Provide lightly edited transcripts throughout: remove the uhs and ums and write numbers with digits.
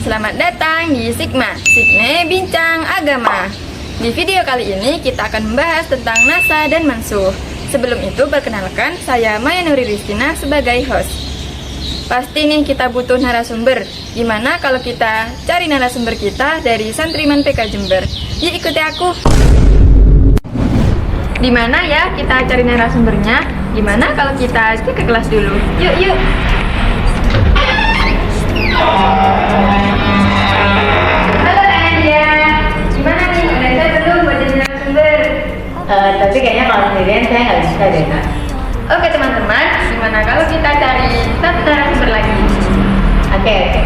Selamat datang di Signe Bincang Agama. Di video kali ini kita akan membahas tentang nasa dan mansuh. Sebelum itu perkenalkan, saya Maya Nuri Rizkina sebagai host. Pasti nih kita butuh narasumber. Gimana kalau kita cari narasumber kita dari Santriman PK Jember? Yuk ikuti aku. Di mana ya kita cari narasumbernya? Gimana kalau kita cek ke kelas dulu? Yuk. Halo Nadia, gimana nih? Udah siap belum buat jadi narasumber? Tapi kayaknya kalau sendirian saya nggak bisa deh, Kak. Oke teman-teman, gimana kalau kita cari satu narasumber lagi? Oke.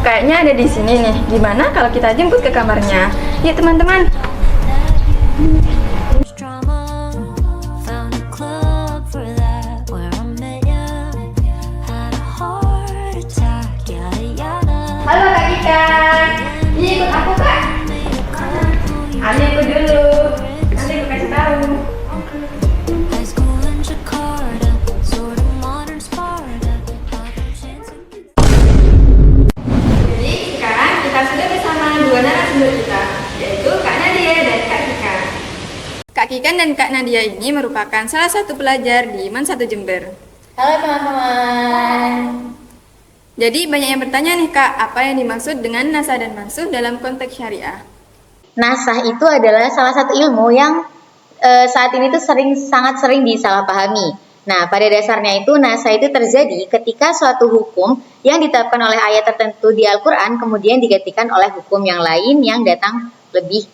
Kayaknya ada di sini nih. Gimana kalau kita jemput ke kamarnya? Yuk teman-teman. Halo Kak Dika. Ini ikut aku Kak. Ani ikut dulu. Nanti aku kasih tahu. Jadi sekarang kita sudah bersama dua narasumber kita, yaitu Kak Nadia dan Kak Kika. Kak Kikan dan Kak Nadia ini merupakan salah satu pelajar di MAN 1 Jember. Halo teman-teman. Jadi banyak yang bertanya nih Kak, apa yang dimaksud dengan nasah dan mansuh dalam konteks syariah? Nasah itu adalah salah satu ilmu yang saat ini tuh sangat sering disalahpahami. Nah, pada dasarnya itu nasah itu terjadi ketika suatu hukum yang ditetapkan oleh ayat tertentu di Al-Quran kemudian digantikan oleh hukum yang lain yang datang lebih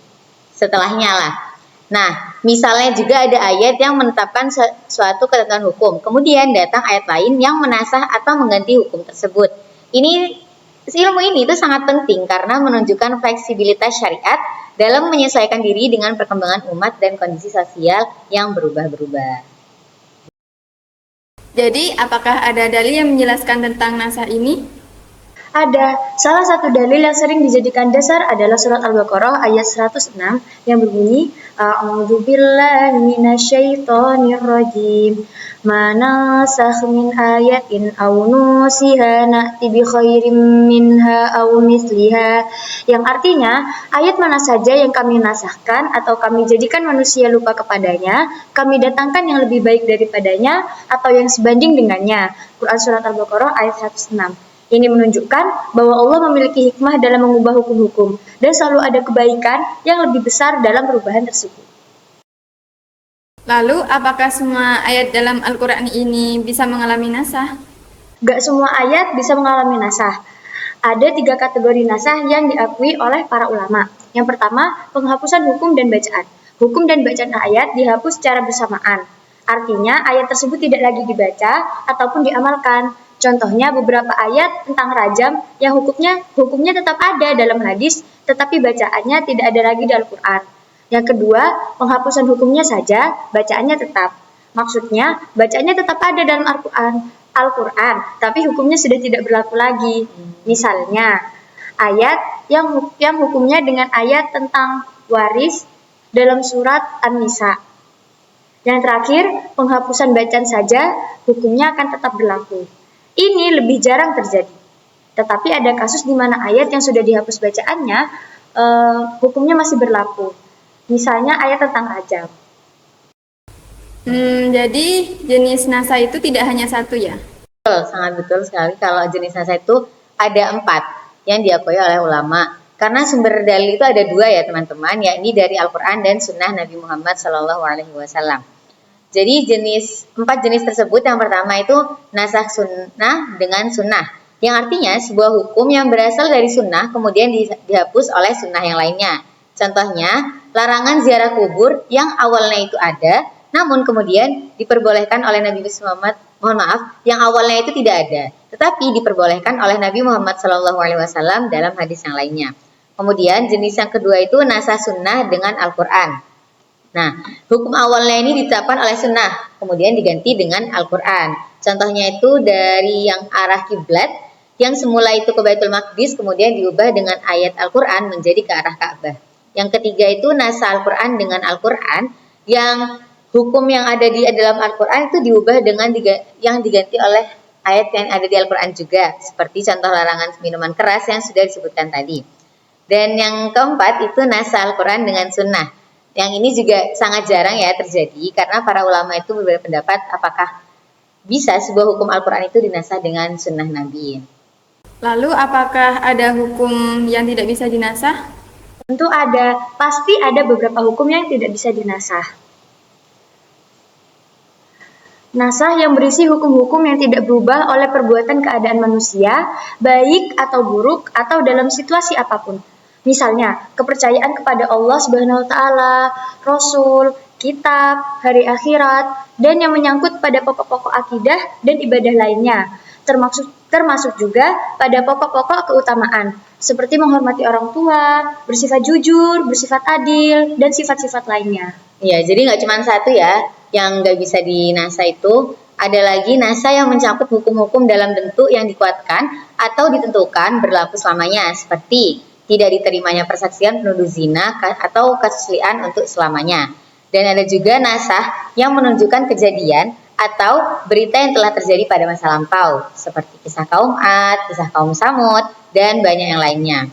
setelahnya lah. Nah, misalnya juga ada ayat yang menetapkan suatu ketentuan hukum, kemudian datang ayat lain yang menasah atau mengganti hukum tersebut. Ilmu ini itu sangat penting karena menunjukkan fleksibilitas syariat dalam menyesuaikan diri dengan perkembangan umat dan kondisi sosial yang berubah-ubah. Jadi, apakah ada dalil yang menjelaskan tentang nasah ini? Ada. Salah satu dalil yang sering dijadikan dasar adalah surat Al-Baqarah ayat 106 yang berbunyi A'udzubillahi minasyaitonirrajim. Ma nasakh min ayatin aw nusiha na'ti bi khairim minha aw misliha. Yang artinya, ayat mana saja yang kami nasahkan atau kami jadikan manusia lupa kepadanya, kami datangkan yang lebih baik daripadanya atau yang sebanding dengannya. Quran surat Al-Baqarah ayat 106. Ini menunjukkan bahwa Allah memiliki hikmah dalam mengubah hukum-hukum dan selalu ada kebaikan yang lebih besar dalam perubahan tersebut. Lalu, apakah semua ayat dalam Al-Quran ini bisa mengalami nasah? Gak semua ayat bisa mengalami nasah. Ada 3 kategori nasah yang diakui oleh para ulama. Yang pertama, penghapusan hukum dan bacaan. Hukum dan bacaan ayat dihapus secara bersamaan. Artinya, ayat tersebut tidak lagi dibaca ataupun diamalkan. Contohnya beberapa ayat tentang rajam yang hukumnya tetap ada dalam hadis, tetapi bacaannya tidak ada lagi di Al-Quran. Yang kedua, penghapusan hukumnya saja, bacaannya tetap. Maksudnya, bacaannya tetap ada dalam Al-Quran, tapi hukumnya sudah tidak berlaku lagi. Misalnya, ayat yang hukumnya dengan ayat tentang waris dalam surat An-Nisa. Yang terakhir, penghapusan bacaan saja, hukumnya akan tetap berlaku. Ini lebih jarang terjadi. Tetapi ada kasus di mana ayat yang sudah dihapus bacaannya, hukumnya masih berlaku. Misalnya ayat tentang rajam. Jadi jenis nasah itu tidak hanya satu ya? Betul, sangat betul sekali. Kalau jenis nasah itu ada 4 yang diakui oleh ulama. Karena sumber dalil itu ada 2 ya teman-teman, yakni dari Al-Quran dan Sunnah Nabi Muhammad SAW. Jadi 4 jenis tersebut, yang pertama itu nasakh sunnah dengan sunnah, yang artinya sebuah hukum yang berasal dari sunnah kemudian dihapus oleh sunnah yang lainnya. Contohnya, larangan ziarah kubur yang awalnya itu ada, namun kemudian diperbolehkan oleh Nabi Muhammad, yang awalnya itu tidak ada, tetapi diperbolehkan oleh Nabi Muhammad SAW dalam hadis yang lainnya. Kemudian jenis yang kedua itu nasakh sunnah dengan Al-Quran. Nah, hukum awalnya ini ditetapkan oleh sunnah, kemudian diganti dengan Al-Quran. Contohnya itu dari yang arah kiblat, yang semula itu ke Baitul Maqdis, kemudian diubah dengan ayat Al-Quran menjadi ke arah Ka'bah. Yang ketiga itu nasakh Al-Quran dengan Al-Quran, yang hukum yang ada di dalam Al-Quran itu diubah dengan yang diganti oleh ayat yang ada di Al-Quran juga, seperti contoh larangan minuman keras yang sudah disebutkan tadi. Dan yang keempat itu nasa Al-Quran dengan sunnah. Yang ini juga sangat jarang ya terjadi, karena para ulama itu berbeda pendapat apakah bisa sebuah hukum Al-Quran itu dinasah dengan sunnah Nabi. Lalu apakah ada hukum yang tidak bisa dinasah? Tentu ada, pasti ada beberapa hukum yang tidak bisa dinasah. Nasah yang berisi hukum-hukum yang tidak berubah oleh perbuatan keadaan manusia, baik atau buruk atau dalam situasi apapun. Misalnya, kepercayaan kepada Allah Subhanahu wa taala, Rasul, kitab, hari akhirat, dan yang menyangkut pada pokok-pokok akidah dan ibadah lainnya. Termasuk juga pada pokok-pokok keutamaan, seperti menghormati orang tua, bersifat jujur, bersifat adil, dan sifat-sifat lainnya. Ya, jadi nggak cuma satu ya yang nggak bisa dinasa itu. Ada lagi nasa yang mencakup hukum-hukum dalam bentuk yang dikuatkan atau ditentukan berlaku selamanya, seperti tidak diterimanya persaksian penuduh zina atau kasus li'an untuk selamanya. Dan ada juga nasah yang menunjukkan kejadian atau berita yang telah terjadi pada masa lampau, seperti kisah kaum Ad, kisah kaum Samud, dan banyak yang lainnya.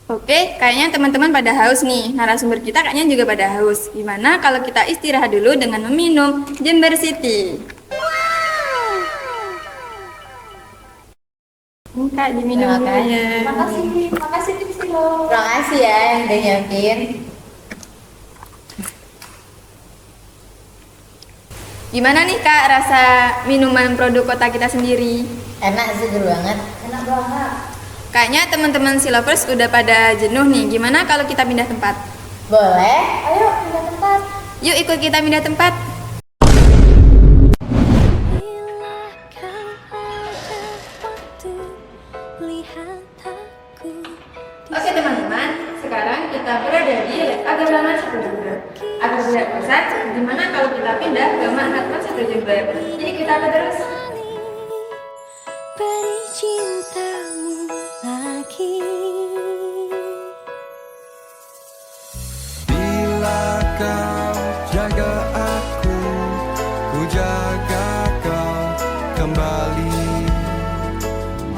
Oke, kayaknya teman-teman pada haus nih. Narasumber kita kayaknya juga pada haus. Gimana kalau kita istirahat dulu dengan meminum Jember City? Kak, diminum dulu ya. Makasih Tips Tilo. Terima kasih ya yang udah nyiapin. Gimana nih Kak rasa minuman produk kota kita sendiri? Enak, seger banget. Enak banget. Kayaknya teman-teman Silovers udah pada jenuh nih. Gimana kalau kita pindah tempat? Boleh? Ayo pindah tempat. Yuk ikut kita pindah tempat. Oke teman-teman, sekarang kita berada di Agama Satu Jember. Agar tidak bosan, gimana kalau kita pindah ke Mahatma Satu Jember? Jadi kita akan terus. Beri cintamu lagi. Bila kau jaga aku, ku jaga kau kembali.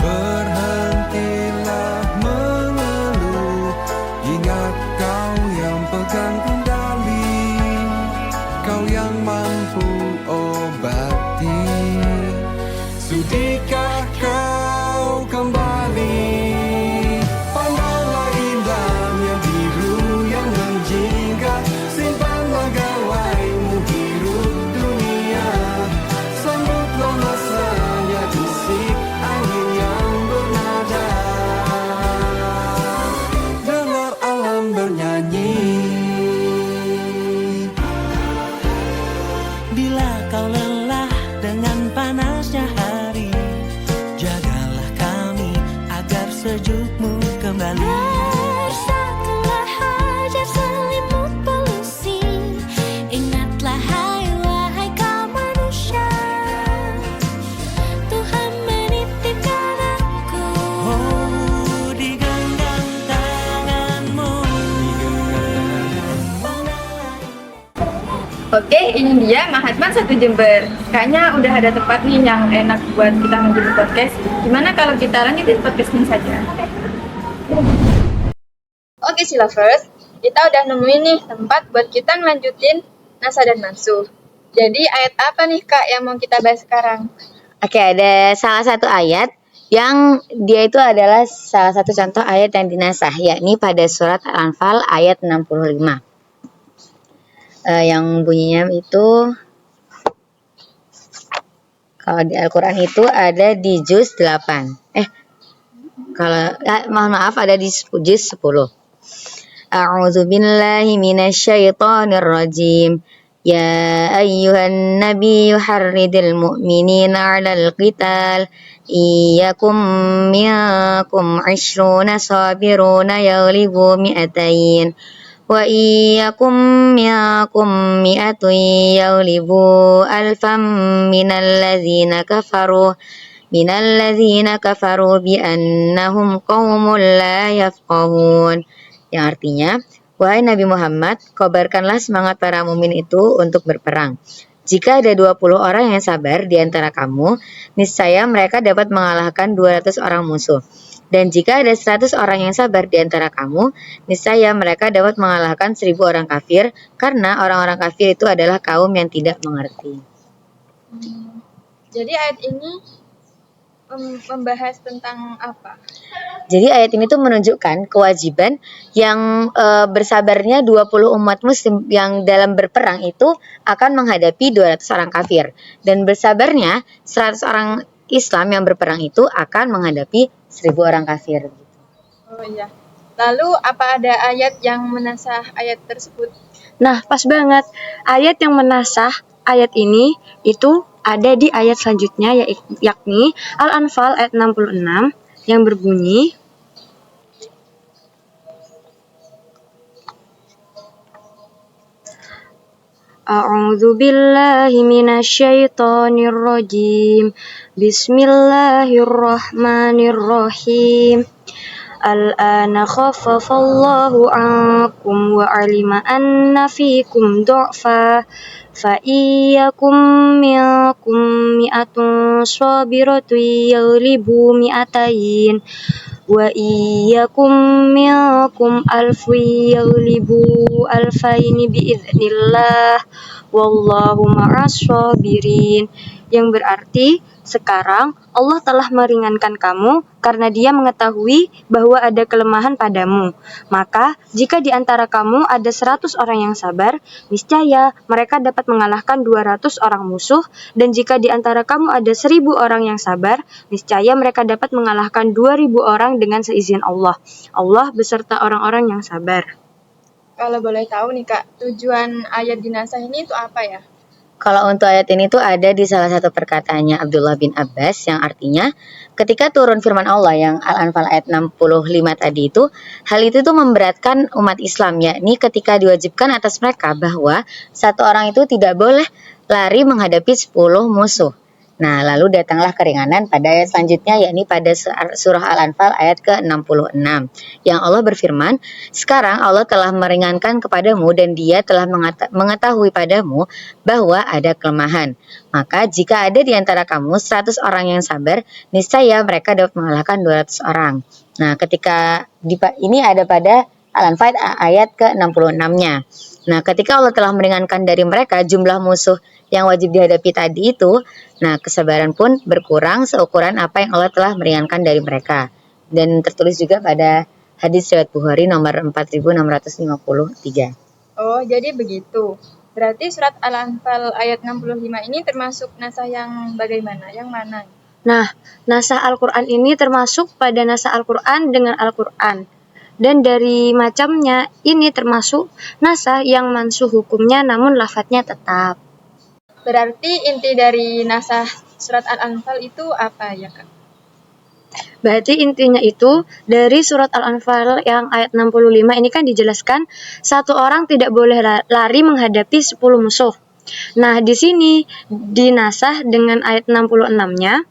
Berhentilah mengeluh, ingat kau yang pegang kendali, kau yang mampu obati. Sudikah kau kembali? Pandanglah indahnya biru yang menjingga, simpanlah gawaimu hirup dunia. Sambutlah masanya bisik angin yang bernada, dengar alam bernyanyi. Bila kau lelah dengan panasnya hari, jagalah kami agar sejukmu kembali. Bersatulah hajar selimut polusi, ingatlah hai wahai kaum manusia, Tuhan menitipkan aku. Oh, digenggam tanganmu. Oke, ini dia Mahatma Satu Jember. Kayaknya udah ada tempat nih yang enak buat kita lanjutin podcast. Gimana kalau kita lanjutin podcast ini saja? Oke Silovers, kita udah nemuin nih tempat buat kita ngelanjutin Nasa dan Mansuh. Jadi ayat apa nih Kak yang mau kita bahas sekarang? Oke, ada salah satu ayat yang dia itu adalah salah satu contoh ayat yang dinasah, yakni pada surat Al-Anfal ayat 65. Yang bunyinya itu, kalau di Al-Quran itu ada di juz 8. Mohon maaf, ada di juz 10. A'udzu billahi minasyaitonir rajim. Ya ayyuhan nabiyyu harridil mu'minina 'alal qital. Iyyakum minkum 'ishruna sabiruna yaghlibu mi'atain. Wa iyyakum minkum mi'atun yaghlibu alfam minalladzina kafaru bi annahum qaumun la yafqahun. Yang artinya, wahai Nabi Muhammad, kabarkanlah semangat para mumin itu untuk berperang. Jika ada 20 orang yang sabar di antara kamu, niscaya mereka dapat mengalahkan 200 orang musuh. Dan jika ada 100 orang yang sabar di antara kamu, niscaya mereka dapat mengalahkan 1000 orang kafir, karena orang-orang kafir itu adalah kaum yang tidak mengerti. Jadi ayat ini membahas tentang apa? Jadi ayat ini tuh menunjukkan kewajiban yang bersabarnya 20 umat muslim yang dalam berperang itu akan menghadapi 200 orang kafir. Dan bersabarnya 100 orang Islam yang berperang itu akan menghadapi 1000 orang kafir. Oh iya. Lalu apa ada ayat yang menasah ayat tersebut? Nah, pas banget. Ayat yang menasah ayat ini itu ada di ayat selanjutnya, yakni Al-Anfal ayat 66 yang berbunyi, A'udzu billahi minasyaitonir rajim. Bismillahirrahmanirrahim. Al-ana khaffafallahu ankum wa alima anna fikum du'fa fa iyyakum minkum mi'atun sabiratun yaghlibu mi'atain wa iyyakum minkum alfun yaghlibu alfaini biiznillah wallahu ma'as sabirin. Yang berarti sekarang Allah telah meringankan kamu karena Dia mengetahui bahwa ada kelemahan padamu. Maka jika di antara kamu ada 100 orang yang sabar, niscaya mereka dapat mengalahkan 200 orang musuh. Dan jika di antara kamu ada 1000 orang yang sabar, niscaya mereka dapat mengalahkan 2000 orang dengan seizin Allah. Allah beserta orang-orang yang sabar. Kalau boleh tahu nih Kak, tujuan ayat dinasah ini itu apa ya? Kalau untuk ayat ini tuh ada di salah satu perkataannya Abdullah bin Abbas yang artinya ketika turun firman Allah yang Al-Anfal ayat 65 tadi itu, hal itu tuh memberatkan umat Islam, yakni ketika diwajibkan atas mereka bahwa satu orang itu tidak boleh lari menghadapi 10 musuh. Nah, lalu datanglah keringanan pada ayat selanjutnya, yakni pada surah Al-Anfal ayat ke-66. Yang Allah berfirman, sekarang Allah telah meringankan kepadamu dan Dia telah mengetahui padamu bahwa ada kelemahan. Maka jika ada di antara kamu 100 orang yang sabar, niscaya mereka dapat mengalahkan 200 orang. Nah, ketika ini ada pada Al-Anfal ayat ke-66-nya. Nah, ketika Allah telah meringankan dari mereka jumlah musuh yang wajib dihadapi tadi itu, nah kesabaran pun berkurang seukuran apa yang Allah telah meringankan dari mereka. Dan tertulis juga pada hadis riwayat Bukhari nomor 4653. Oh, jadi begitu. Berarti surat Al-Anfal ayat 65 ini termasuk nasah yang bagaimana? Yang mana? Nah, nasah Al-Quran ini termasuk pada nasah Al-Quran dengan Al-Quran. Dan dari macamnya ini termasuk nasah yang mansuh hukumnya namun lafadznya tetap. Berarti inti dari nasah surat Al-Anfal itu apa ya Kak? Berarti intinya itu dari surat Al-Anfal yang ayat 65 ini kan dijelaskan satu orang tidak boleh lari menghadapi 10 musuh. Nah, di sini dinasah dengan ayat 66-nya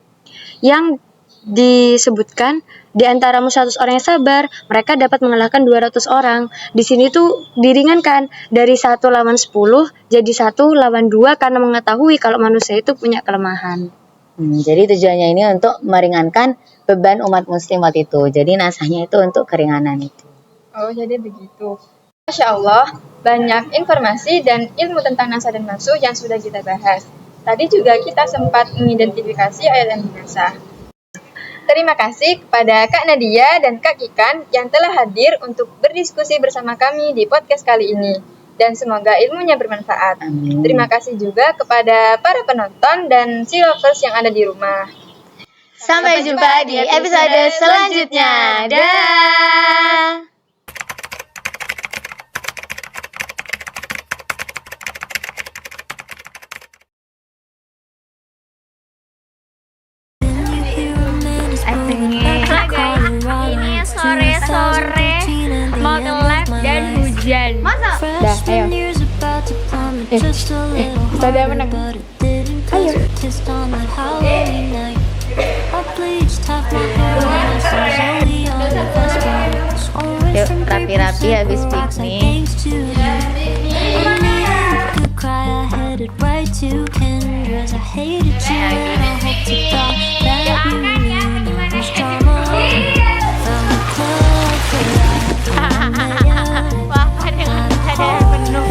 yang disebutkan di antaramu 100 orang yang sabar, mereka dapat mengalahkan 200 orang. Di sini tuh diringankan dari 1 lawan 10 jadi 1 lawan 2 karena mengetahui kalau manusia itu punya kelemahan. Jadi tujuannya ini untuk meringankan beban umat muslim waktu itu. Jadi nasahnya itu untuk keringanan itu. Oh, jadi begitu. Masya Allah, banyak informasi dan ilmu tentang nasah dan mansuh yang sudah kita bahas. Tadi juga kita sempat mengidentifikasi ayat yang dinasah. Terima kasih kepada Kak Nadia dan Kak Kikan yang telah hadir untuk berdiskusi bersama kami di podcast kali ini. Dan semoga ilmunya bermanfaat. Amin. Terima kasih juga kepada para penonton dan C-lovers yang ada di rumah. Sampai jumpa di episode selanjutnya. Dah. Ini sore-sore mau ke lab dan hujan. Dah, ayo. Kita udah menang. Ayo. Yuk, rapi-rapi habis piknik. hated you and I hope to God that you knew I was drama. Found a club for that. Wah, dengan sadar penuh.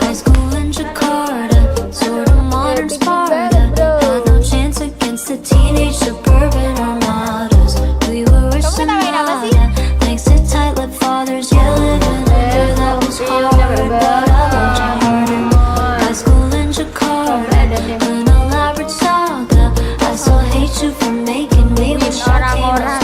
High school in Jakarta, sort of modern Sparta. Had no chance against the teenage suburban armadas. We were a sonata, thanks to tight-lipped fathers. Yeah, living under that was hard, but I loved you harder. High school in Jakarta, an elaborate saga. I still hate you for making me wish I came